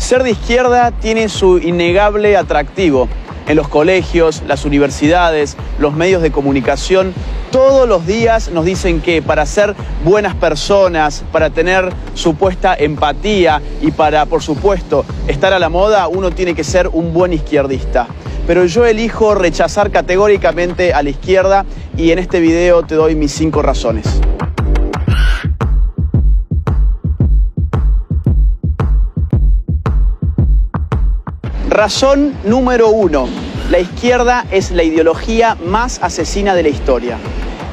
Ser de izquierda tiene su innegable atractivo. En los colegios, las universidades, los medios de comunicación, todos los días nos dicen que para ser buenas personas, para tener supuesta empatía y para, por supuesto, estar a la moda, uno tiene que ser un buen izquierdista. Pero yo elijo rechazar categóricamente a la izquierda y en este video te doy mis 5 razones. Razón número 1. La izquierda es la ideología más asesina de la historia.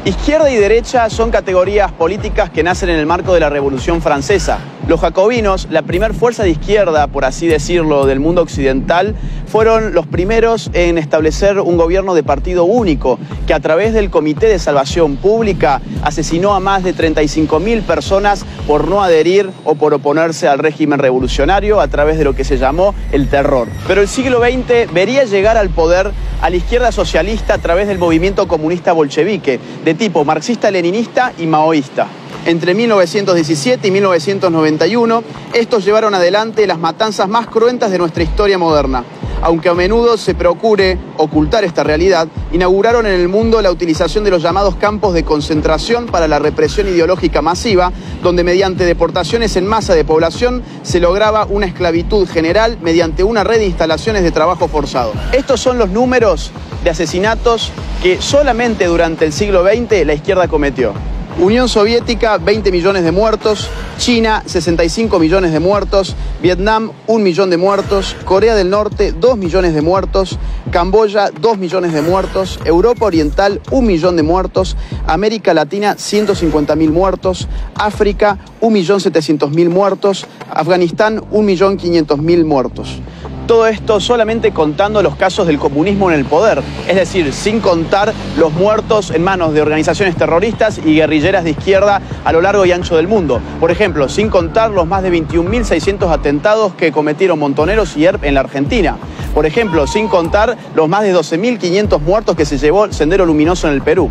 Izquierda y derecha son categorías políticas que nacen en el marco de la Revolución Francesa. Los jacobinos, la primer fuerza de izquierda, por así decirlo, del mundo occidental, fueron los primeros en establecer un gobierno de partido único, que a través del Comité de Salvación Pública asesinó a más de 35.000 personas por no adherir o por oponerse al régimen revolucionario a través de lo que se llamó el terror. Pero el siglo XX vería llegar al poder a la izquierda socialista a través del movimiento comunista bolchevique, de tipo marxista-leninista y maoísta. Entre 1917 y 1991, estos llevaron adelante las matanzas más cruentas de nuestra historia moderna. Aunque a menudo se procure ocultar esta realidad, inauguraron en el mundo la utilización de los llamados campos de concentración para la represión ideológica masiva, donde mediante deportaciones en masa de población se lograba una esclavitud general mediante una red de instalaciones de trabajo forzado. Estos son los números de asesinatos que solamente durante el siglo XX la izquierda cometió. Unión Soviética, 20 millones de muertos, China, 65 millones de muertos, Vietnam, 1 millón de muertos, Corea del Norte, 2 millones de muertos, Camboya, 2 millones de muertos, Europa Oriental, 1 millón de muertos, América Latina, 150.000 muertos, África, 1.700.000 muertos, Afganistán, 1.500.000 muertos. Todo esto solamente contando los casos del comunismo en el poder, es decir, sin contar los muertos en manos de organizaciones terroristas y guerrilleras de izquierda a lo largo y ancho del mundo. Por ejemplo, sin contar los más de 21.600 atentados que cometieron Montoneros y ERP en la Argentina. Por ejemplo, sin contar los más de 12.500 muertos que se llevó el Sendero Luminoso en el Perú.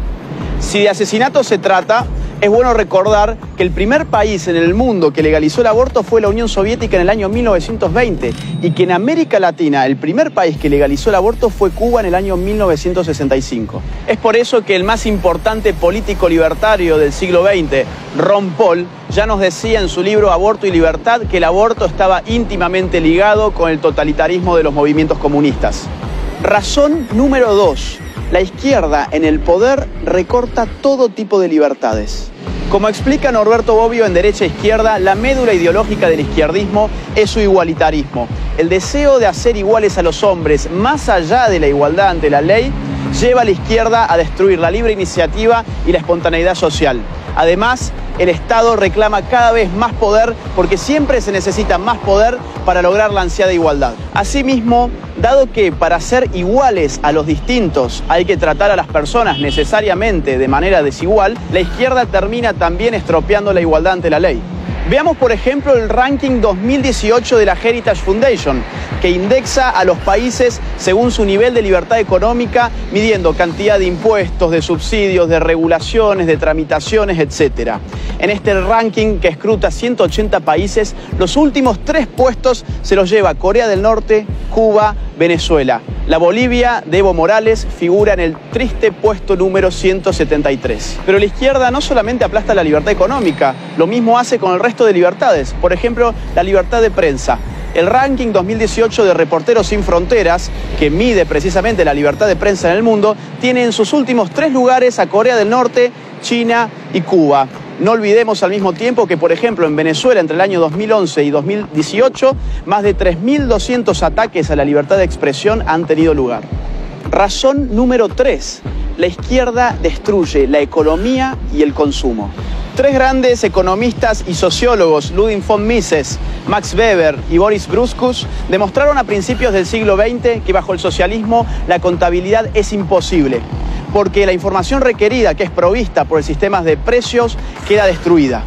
Si de asesinato se trata, es bueno recordar que el primer país en el mundo que legalizó el aborto fue la Unión Soviética en el año 1920 y que en América Latina el primer país que legalizó el aborto fue Cuba en el año 1965. Es por eso que el más importante político libertario del siglo XX, Ron Paul, ya nos decía en su libro Aborto y Libertad que el aborto estaba íntimamente ligado con el totalitarismo de los movimientos comunistas. Razón número 2. La izquierda en el poder recorta todo tipo de libertades. Como explica Norberto Bobbio en Derecha e Izquierda, la médula ideológica del izquierdismo es su igualitarismo. El deseo de hacer iguales a los hombres, más allá de la igualdad ante la ley, lleva a la izquierda a destruir la libre iniciativa y la espontaneidad social. Además, el Estado reclama cada vez más poder porque siempre se necesita más poder para lograr la ansiada igualdad. Asimismo, dado que para ser iguales a los distintos hay que tratar a las personas necesariamente de manera desigual, la izquierda termina también estropeando la igualdad ante la ley. Veamos, por ejemplo, el ranking 2018 de la Heritage Foundation, que indexa a los países según su nivel de libertad económica, midiendo cantidad de impuestos, de subsidios, de regulaciones, de tramitaciones, etc. En este ranking, que escruta 180 países, los últimos 3 puestos se los lleva Corea del Norte, Cuba, Venezuela. La Bolivia de Evo Morales figura en el triste puesto número 173. Pero la izquierda no solamente aplasta la libertad económica, lo mismo hace con el resto de libertades. Por ejemplo, la libertad de prensa. El ranking 2018 de Reporteros Sin Fronteras, que mide precisamente la libertad de prensa en el mundo, tiene en sus últimos 3 lugares a Corea del Norte, China y Cuba. No olvidemos al mismo tiempo que, por ejemplo, en Venezuela, entre el año 2011 y 2018, más de 3.200 ataques a la libertad de expresión han tenido lugar. Razón número 3. La izquierda destruye la economía y el consumo. 3 grandes economistas y sociólogos, Ludwig von Mises, Max Weber y Boris Bruskus, demostraron a principios del siglo XX que bajo el socialismo la contabilidad es imposible, porque la información requerida, que es provista por el sistema de precios, queda destruida.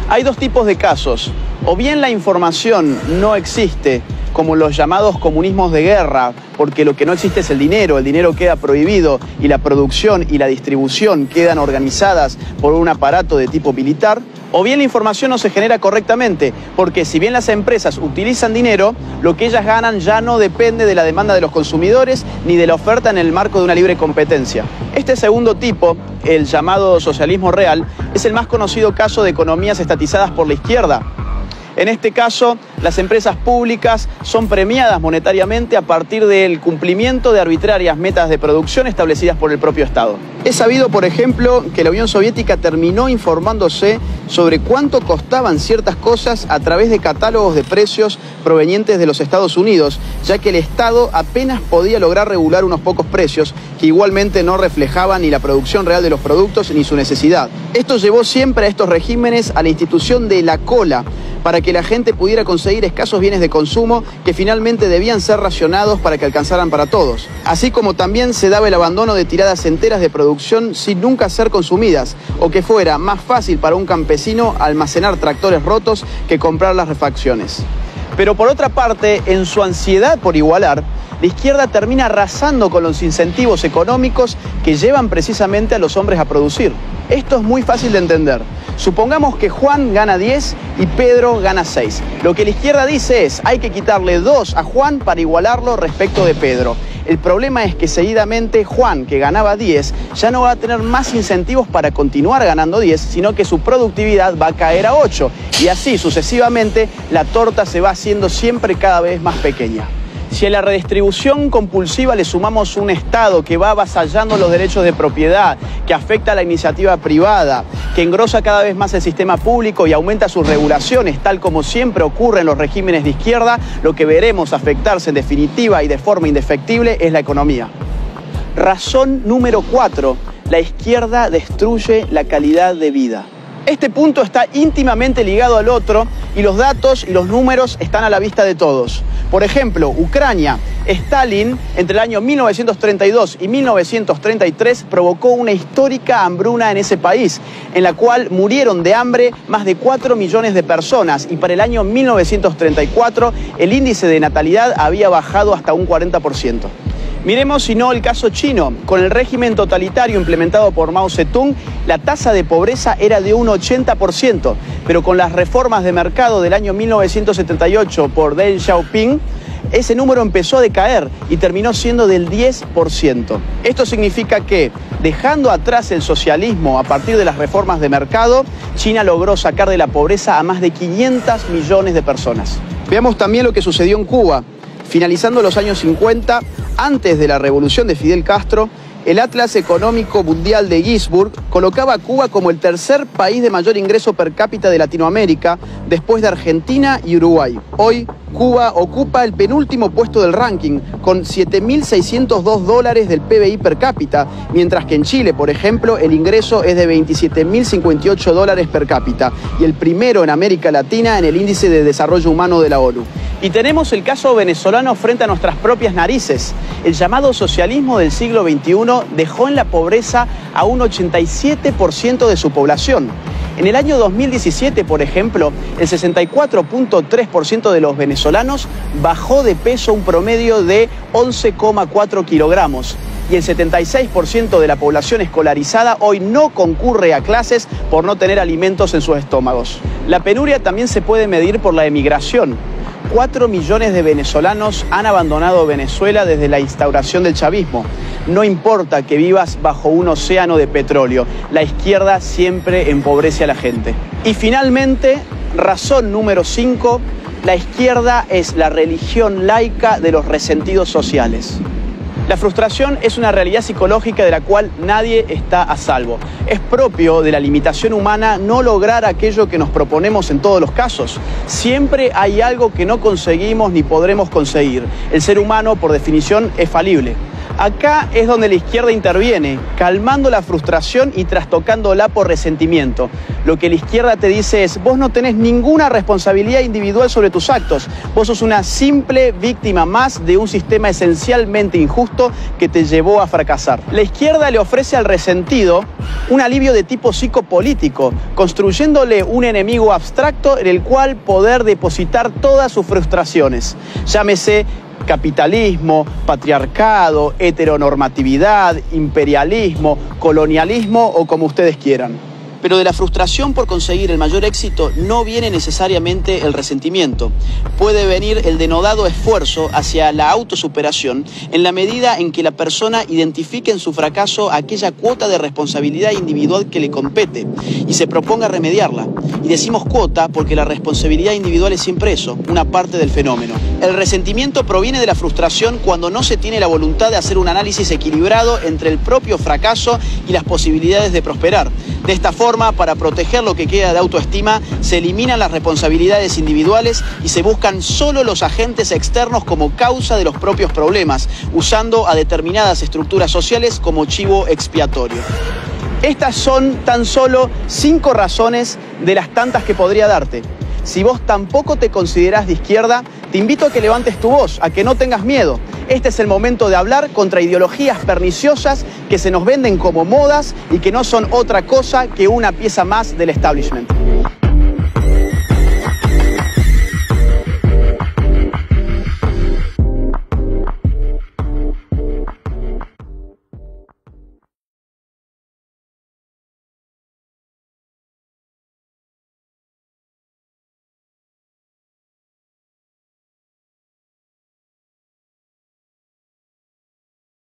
Hay 2 tipos de casos. O bien la información no existe, como los llamados comunismos de guerra, porque lo que no existe es el dinero queda prohibido y la producción y la distribución quedan organizadas por un aparato de tipo militar, O bien la información no se genera correctamente, porque si bien las empresas utilizan dinero, lo que ellas ganan ya no depende de la demanda de los consumidores ni de la oferta en el marco de una libre competencia. Este segundo tipo, el llamado socialismo real, es el más conocido caso de economías estatizadas por la izquierda. En este caso, las empresas públicas son premiadas monetariamente a partir del cumplimiento de arbitrarias metas de producción establecidas por el propio Estado. Es sabido, por ejemplo, que la Unión Soviética terminó informándose sobre cuánto costaban ciertas cosas a través de catálogos de precios provenientes de los Estados Unidos, ya que el Estado apenas podía lograr regular unos pocos precios que igualmente no reflejaban ni la producción real de los productos ni su necesidad. Esto llevó siempre a estos regímenes a la institución de la cola, para que la gente pudiera conseguir escasos bienes de consumo que finalmente debían ser racionados para que alcanzaran para todos. Así como también se daba el abandono de tiradas enteras de producción sin nunca ser consumidas, o que fuera más fácil para un campesino almacenar tractores rotos que comprar las refacciones. Pero por otra parte, en su ansiedad por igualar, la izquierda termina arrasando con los incentivos económicos que llevan precisamente a los hombres a producir. Esto es muy fácil de entender. Supongamos que Juan gana 10 y Pedro gana 6. Lo que la izquierda dice es, hay que quitarle 2 a Juan para igualarlo respecto de Pedro. El problema es que seguidamente Juan, que ganaba 10, ya no va a tener más incentivos para continuar ganando 10, sino que su productividad va a caer a 8. Y así sucesivamente la torta se va haciendo siempre cada vez más pequeña. Si a la redistribución compulsiva le sumamos un Estado que va avasallando los derechos de propiedad, que afecta a la iniciativa privada, que engrosa cada vez más el sistema público y aumenta sus regulaciones, tal como siempre ocurre en los regímenes de izquierda, lo que veremos afectarse en definitiva y de forma indefectible es la economía. Razón número 4. La izquierda destruye la calidad de vida. Este punto está íntimamente ligado al otro y los datos y los números están a la vista de todos. Por ejemplo, Ucrania. Stalin, entre el año 1932 y 1933, provocó una histórica hambruna en ese país, en la cual murieron de hambre más de 4 millones de personas y para el año 1934 el índice de natalidad había bajado hasta un 40%. Miremos si no el caso chino. Con el régimen totalitario implementado por Mao Zedong, la tasa de pobreza era de un 80%, pero con las reformas de mercado del año 1978 por Deng Xiaoping, ese número empezó a decaer y terminó siendo del 10%. Esto significa que, dejando atrás el socialismo a partir de las reformas de mercado, China logró sacar de la pobreza a más de 500 millones de personas. Veamos también lo que sucedió en Cuba. Finalizando los años 50, antes de la revolución de Fidel Castro, el Atlas Económico Mundial de Ginzburg colocaba a Cuba como el tercer país de mayor ingreso per cápita de Latinoamérica, después de Argentina y Uruguay. Hoy, Cuba ocupa el penúltimo puesto del ranking, con $7.602 del PBI per cápita, mientras que en Chile, por ejemplo, el ingreso es de $27.058 per cápita, y el primero en América Latina en el Índice de Desarrollo Humano de la ONU. Y tenemos el caso venezolano frente a nuestras propias narices. El llamado socialismo del siglo XXI dejó en la pobreza a un 87% de su población. En el año 2017, por ejemplo, el 64.3% de los venezolanos bajó de peso un promedio de 11,4 kilogramos. Y el 76% de la población escolarizada hoy no concurre a clases por no tener alimentos en sus estómagos. La penuria también se puede medir por la emigración. 4 millones de venezolanos han abandonado Venezuela desde la instauración del chavismo. No importa que vivas bajo un océano de petróleo, la izquierda siempre empobrece a la gente. Y finalmente, razón número 5, la izquierda es la religión laica de los resentidos sociales. La frustración es una realidad psicológica de la cual nadie está a salvo. Es propio de la limitación humana no lograr aquello que nos proponemos en todos los casos. Siempre hay algo que no conseguimos ni podremos conseguir. El ser humano, por definición, es falible. Acá es donde la izquierda interviene, calmando la frustración y trastocándola por resentimiento. Lo que la izquierda te dice es, vos no tenés ninguna responsabilidad individual sobre tus actos. Vos sos una simple víctima más de un sistema esencialmente injusto que te llevó a fracasar. La izquierda le ofrece al resentido un alivio de tipo psicopolítico, construyéndole un enemigo abstracto en el cual poder depositar todas sus frustraciones. Llámese capitalismo, patriarcado, heteronormatividad, imperialismo, colonialismo o como ustedes quieran. Pero de la frustración por conseguir el mayor éxito no viene necesariamente el resentimiento. Puede venir el denodado esfuerzo hacia la autosuperación en la medida en que la persona identifique en su fracaso aquella cuota de responsabilidad individual que le compete y se proponga remediarla. Y decimos cuota porque la responsabilidad individual es siempre eso, una parte del fenómeno. El resentimiento proviene de la frustración cuando no se tiene la voluntad de hacer un análisis equilibrado entre el propio fracaso y las posibilidades de prosperar. De esta forma, para proteger lo que queda de autoestima, se eliminan las responsabilidades individuales y se buscan solo los agentes externos como causa de los propios problemas, usando a determinadas estructuras sociales como chivo expiatorio. Estas son tan solo 5 razones de las tantas que podría darte. Si vos tampoco te considerás de izquierda, te invito a que levantes tu voz, a que no tengas miedo. Este es el momento de hablar contra ideologías perniciosas que se nos venden como modas y que no son otra cosa que una pieza más del establishment.